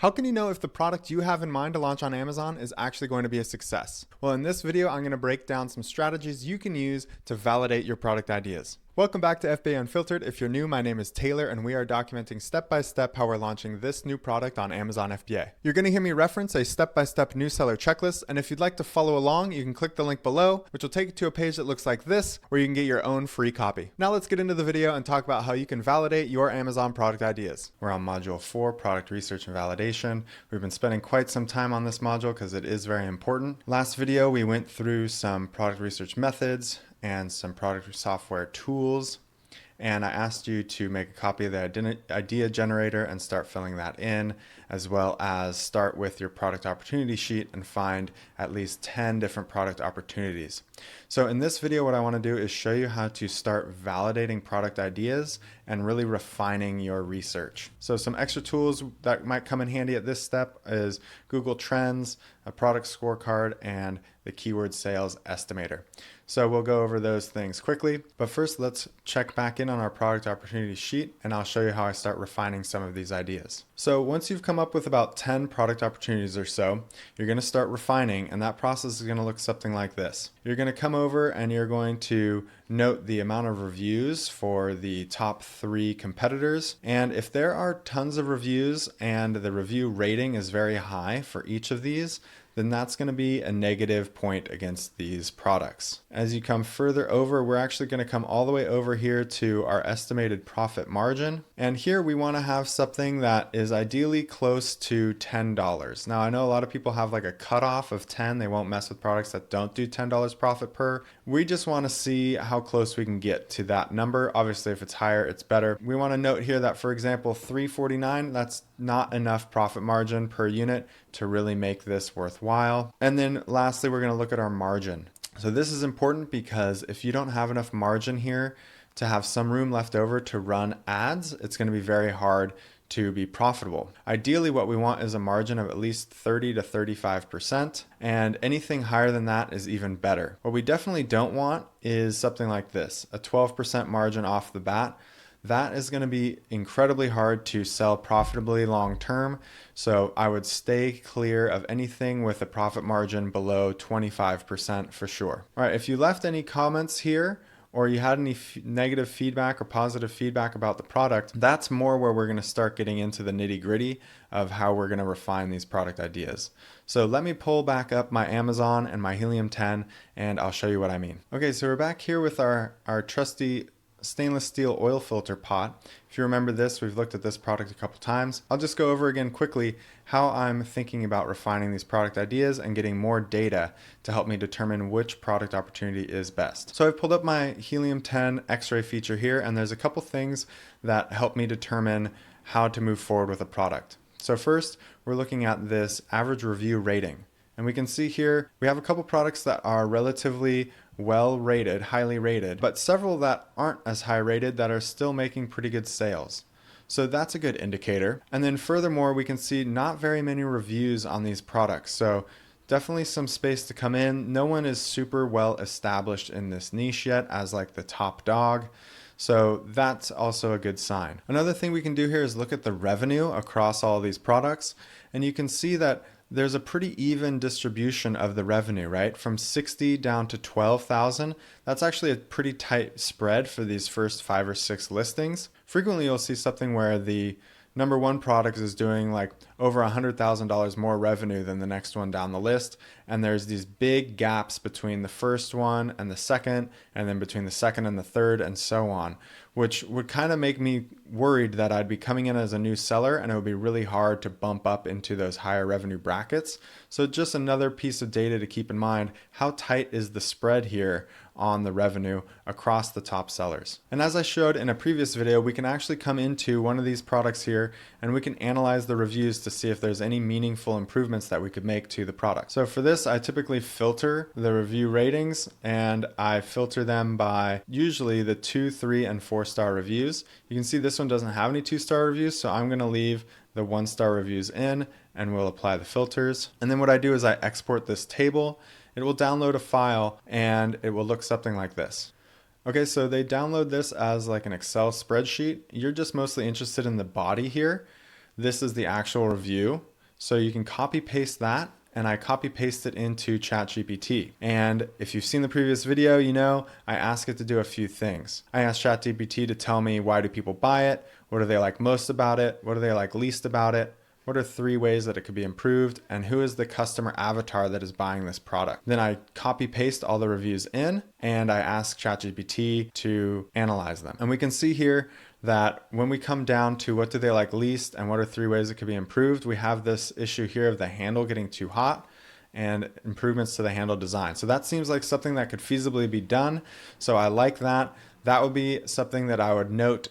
How can you know if the product you have in mind to launch on Amazon is actually going to be a success? Well, in this video, I'm going to break down some strategies you can use to validate your product ideas. Welcome back to FBA Unfiltered. If you're new, my name is Taylor, and we are documenting step-by-step how we're launching this new product on Amazon FBA. You're going to hear me reference a step-by-step new seller checklist, and if you'd like to follow along, you can click the link below, which will take you to a page that looks like this, where you can get your own free copy. Now let's get into the video and talk about how you can validate your Amazon product ideas. We're on Module 4, Product Research and Validation. We've been spending quite some time on this module because it is very important. Last video, we went through some product research methods and some product software tools, and I asked you to make a copy of the idea generator and start filling that in, as well as start with your product opportunity sheet and find at least 10 different product opportunities. So in this video, what I want to do is show you how to start validating product ideas and really refining your research. So some extra tools that might come in handy at this step is Google Trends, a product scorecard, and the keyword sales estimator. So we'll go over those things quickly, but first let's check back in on our product opportunity sheet, and I'll show you how I start refining some of these ideas. So once you've come up with about 10 product opportunities or so, you're going to start refining, and that process is going to look something like this. You're going to come over and you're going to note the amount of reviews for the top 3 competitors, and if there are tons of reviews and the review rating is very high for each of these, then that's going to be a negative point against these products. As you come further over, we're actually going to come all the way over here to our estimated profit margin. And here we want to have something that is ideally close to $10. Now, I know a lot of people have like a cutoff of 10. They won't mess with products that don't do $10 profit per. We just want to see how close we can get to that number. Obviously, if it's higher, it's better. We want to note here that, for example, $3.49, that's not enough profit margin per unit to really make this worthwhile. And then lastly, we're going to look at our margin. So this is important because if you don't have enough margin here to have some room left over to run ads, it's going to be very hard to be profitable. Ideally, what we want is a margin of at least 30 to 35%, and anything higher than that is even better. What we definitely don't want is something like this, a 12% margin off the bat. That is going to be incredibly hard to sell profitably long term. So I would stay clear of anything with a profit margin below 25% for sure. All right, if you left any comments here or you had any negative feedback or positive feedback about the product, that's more where we're going to start getting into the nitty gritty of how we're going to refine these product ideas. So let me pull back up my Amazon and my Helium 10 and I'll show you what I mean. Okay, so we're back here with our trusty stainless steel oil filter pot. If you remember this, we've looked at this product a couple times. I'll just go over again quickly how I'm thinking about refining these product ideas and getting more data to help me determine which product opportunity is best. So I've pulled up my Helium 10 X-ray feature here, and there's a couple things that help me determine how to move forward with a product. So first, we're looking at this average review rating. And we can see here, we have a couple products that are relatively well rated, highly rated, but several that aren't as high rated that are still making pretty good sales. So that's a good indicator. And then furthermore, we can see not very many reviews on these products. So definitely some space to come in. No one is super well established in this niche yet as like the top dog. So that's also a good sign. Another thing we can do here is look at the revenue across all these products. And you can see that there's a pretty even distribution of the revenue, right? From 60 down to 12,000. That's actually a pretty tight spread for these first 5 or 6 listings. Frequently, you'll see something where the number 1 product is doing like over $100,000 more revenue than the next one down the list. And there's these big gaps between the first one and the second, and then between the second and the third, and so on, which would kind of make me worried that I'd be coming in as a new seller and it would be really hard to bump up into those higher revenue brackets. So just another piece of data to keep in mind, how tight is the spread here on the revenue across the top sellers. And as I showed in a previous video, we can actually come into one of these products here and we can analyze the reviews to see if there's any meaningful improvements that we could make to the product. So for this, I typically filter the review ratings, and I filter them by usually the 2, 3, and 4-star reviews. You can see this one doesn't have any 2-star reviews, so I'm going to leave the 1-star reviews in and we'll apply the filters. And then what I do is I export this table. It will download a file and it will look something like this. Okay, so they download this as like an Excel spreadsheet. You're just mostly interested in the body here. This is the actual review. So you can copy paste that, and I copy paste it into ChatGPT. And if you've seen the previous video, you know I ask it to do a few things. I asked ChatGPT to tell me, why do people buy it? What do they like most about it? What do they like least about it? What are 3 ways that it could be improved? And who is the customer avatar that is buying this product? Then I copy paste all the reviews in, and I ask ChatGPT to analyze them. And we can see here that when we come down to what do they like least and what are 3 ways it could be improved, we have this issue here of the handle getting too hot and improvements to the handle design. So that seems like something that could feasibly be done. So I like that. That would be something that I would note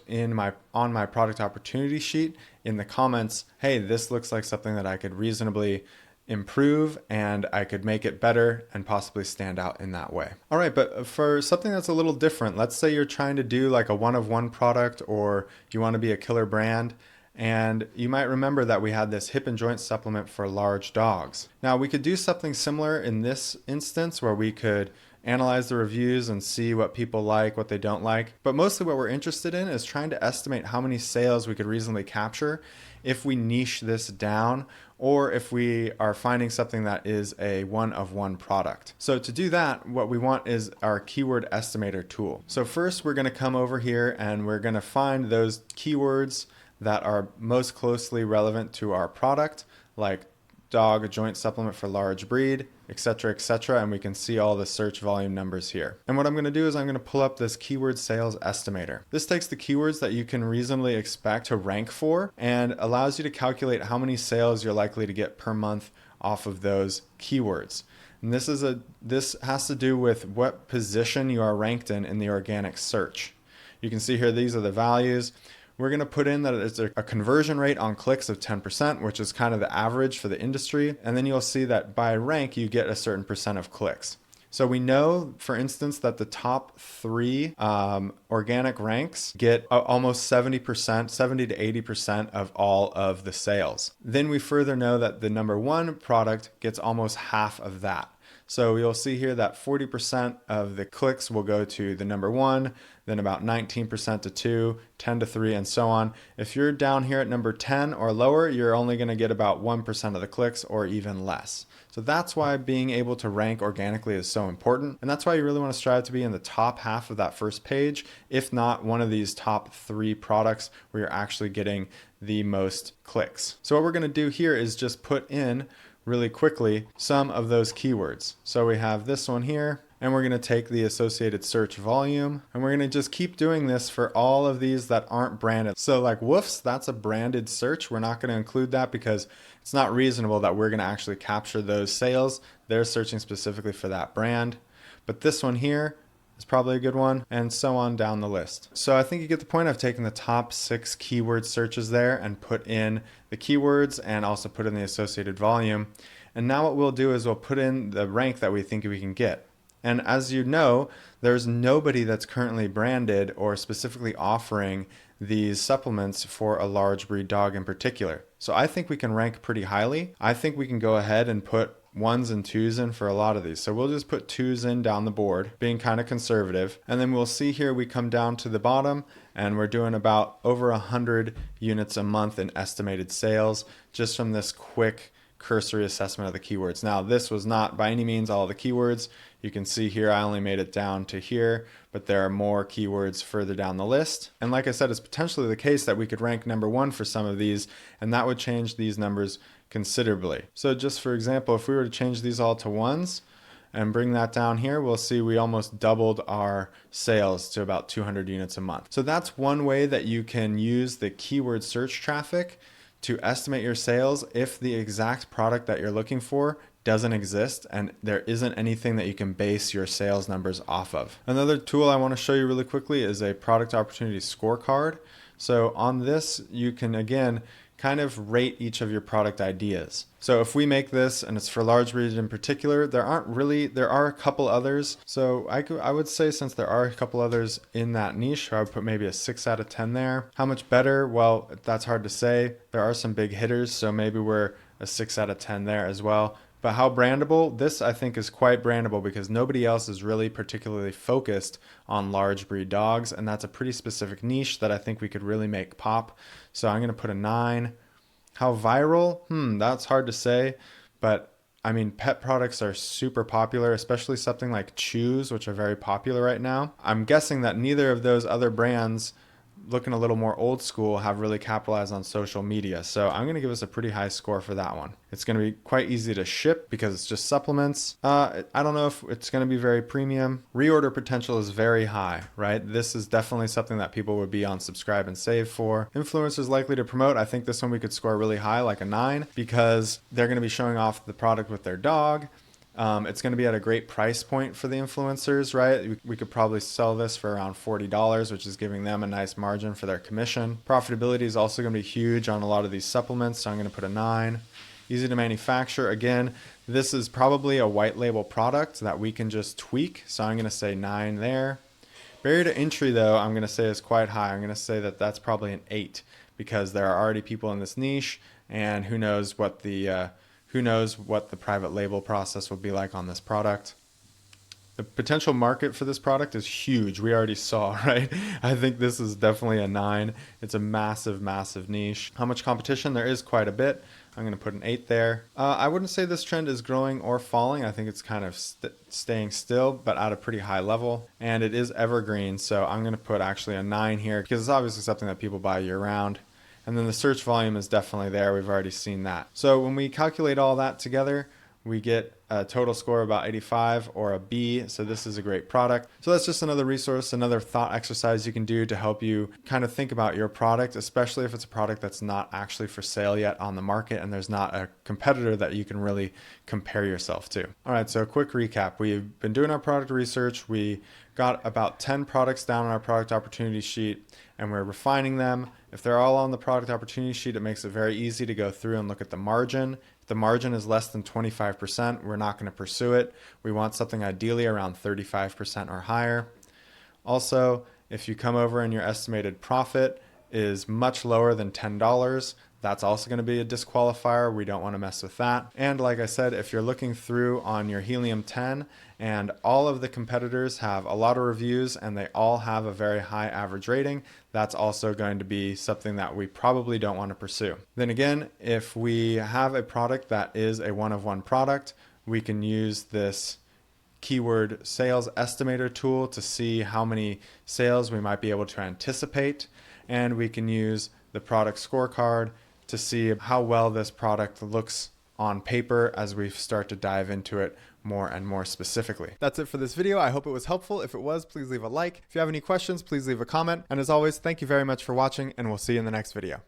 on my product opportunity sheet in the comments. Hey, this looks like something that I could reasonably improve, and I could make it better and possibly stand out in that way. All right, but for something that's a little different, let's say you're trying to do like a one-of-one product, or you want to be a killer brand. And you might remember that we had this hip and joint supplement for large dogs. Now we could do something similar in this instance where we could analyze the reviews and see what people like, what they don't like. But mostly what we're interested in is trying to estimate how many sales we could reasonably capture if we niche this down, or if we are finding something that is a one-of-one product. So to do that, what we want is our keyword estimator tool. So first we're gonna come over here and we're gonna find those keywords that are most closely relevant to our product, like dog joint supplement for large breed, etc., etc., and we can see all the search volume numbers here. And what I'm going to do is I'm going to pull up this keyword sales estimator. This takes the keywords that you can reasonably expect to rank for and allows you to calculate how many sales you're likely to get per month off of those keywords. And this has to do with what position you are ranked in the organic search. You can see here these are the values. We're going to put in that it's a conversion rate on clicks of 10%, which is kind of the average for the industry. And then you'll see that by rank, you get a certain percent of clicks. So we know, for instance, that the top 3 organic ranks get almost 70%, 70 to 80% of all of the sales. Then we further know that the number 1 product gets almost half of that. So you'll see here that 40% of the clicks will go to the number 1, then about 19% to 2, 10 to 3, and so on. If you're down here at number 10 or lower, you're only going to get about 1% of the clicks or even less. So that's why being able to rank organically is so important. And that's why you really want to strive to be in the top half of that first page, if not one of these top 3 products where you're actually getting the most clicks. So what we're going to do here is just put in really quickly some of those keywords. So we have this one here, and we're going to take the associated search volume, and we're going to just keep doing this for all of these that aren't branded. So like woofs, that's a branded search. We're not going to include that because it's not reasonable that we're going to actually capture those sales. They're searching specifically for that brand. But this one here is probably a good one, and so on down the list. So I think you get the point. I've taken the top 6 keyword searches there and put in the keywords and also put in the associated volume. And now what we'll do is we'll put in the rank that we think we can get. And as you know, there's nobody that's currently branded or specifically offering these supplements for a large breed dog in particular. So I think we can rank pretty highly. I think we can go ahead and put 1s and 2s in for a lot of these. So we'll just put 2s in down the board, being kind of conservative. And then we'll see here we come down to the bottom and we're doing about over 100 units a month in estimated sales just from this quick cursory assessment of the keywords. Now, this was not by any means all the keywords. You can see here I only made it down to here, but there are more keywords further down the list. And like I said, it's potentially the case that we could rank number 1 for some of these, and that would change these numbers considerably. So just for example, if we were to change these all to 1s and bring that down here, we'll see we almost doubled our sales to about 200 units a month. So that's one way that you can use the keyword search traffic to estimate your sales if the exact product that you're looking for doesn't exist and there isn't anything that you can base your sales numbers off of. Another tool I want to show you really quickly is a product opportunity scorecard. So on this, you can again kind of rate each of your product ideas. So if we make this, and it's for large breeds in particular, there are a couple others. So I would say since there are a couple others in that niche, I would put maybe a 6 out of 10 there. How much better? Well, that's hard to say. There are some big hitters, so maybe we're a 6 out of 10 there as well. But how brandable? This I think is quite brandable because nobody else is really particularly focused on large breed dogs, and that's a pretty specific niche that I think we could really make pop. So I'm going to put a 9. How viral? That's hard to say, but I mean, pet products are super popular, especially something like chews, which are very popular right now. I'm guessing that neither of those other brands, looking a little more old school, have really capitalized on social media. So I'm going to give us a pretty high score for that one. It's going to be quite easy to ship because it's just supplements. I don't know if it's going to be very premium. Reorder potential is very high, right? This is definitely something that people would be on subscribe and save for. Influencers likely to promote. I think this one we could score really high, like a 9, because they're going to be showing off the product with their dog. It's going to be at a great price point for the influencers, right? We could probably sell this for around $40, which is giving them a nice margin for their commission. Profitability is also going to be huge on a lot of these supplements, so I'm going to put a 9. Easy to manufacture. Again, this is probably a white label product that we can just tweak, so I'm going to say 9 there. Barrier to entry, though, I'm going to say is quite high. I'm going to say that that's probably an 8 because there are already people in this niche, and who knows what the private label process will be like on this product. The potential market for this product is huge. We already saw, right? I think this is definitely a 9. It's a massive, massive niche. How much competition? There is quite a bit. I'm going to put an 8 there. I wouldn't say this trend is growing or falling. I think it's kind of staying still, but at a pretty high level. And it is evergreen, so I'm going to put actually a 9 here because it's obviously something that people buy year round. And then the search volume is definitely there. We've already seen that. So when we calculate all that together, we get a total score of about 85 or a B. So this is a great product. So that's just another resource, another thought exercise you can do to help you kind of think about your product, especially if it's a product that's not actually for sale yet on the market and there's not a competitor that you can really compare yourself to. All right, so a quick recap. We've been doing our product research. We got about 10 products down on our product opportunity sheet and we're refining them. If they're all on the product opportunity sheet, it makes it very easy to go through and look at the margin. If the margin is less than 25%, we're not going to pursue it. We want something ideally around 35% or higher. Also, if you come over and your estimated profit is much lower than $10, that's also going to be a disqualifier. We don't want to mess with that. And like I said, if you're looking through on your Helium 10 and all of the competitors have a lot of reviews and they all have a very high average rating, that's also going to be something that we probably don't want to pursue. Then again, if we have a product that is a one-of-one product, we can use this keyword sales estimator tool to see how many sales we might be able to anticipate. And we can use the product scorecard to see how well this product looks on paper as we start to dive into it more and more specifically. That's it for this video. I hope it was helpful. If it was, please leave a like. If you have any questions, please leave a comment. And as always, thank you very much for watching, and we'll see you in the next video.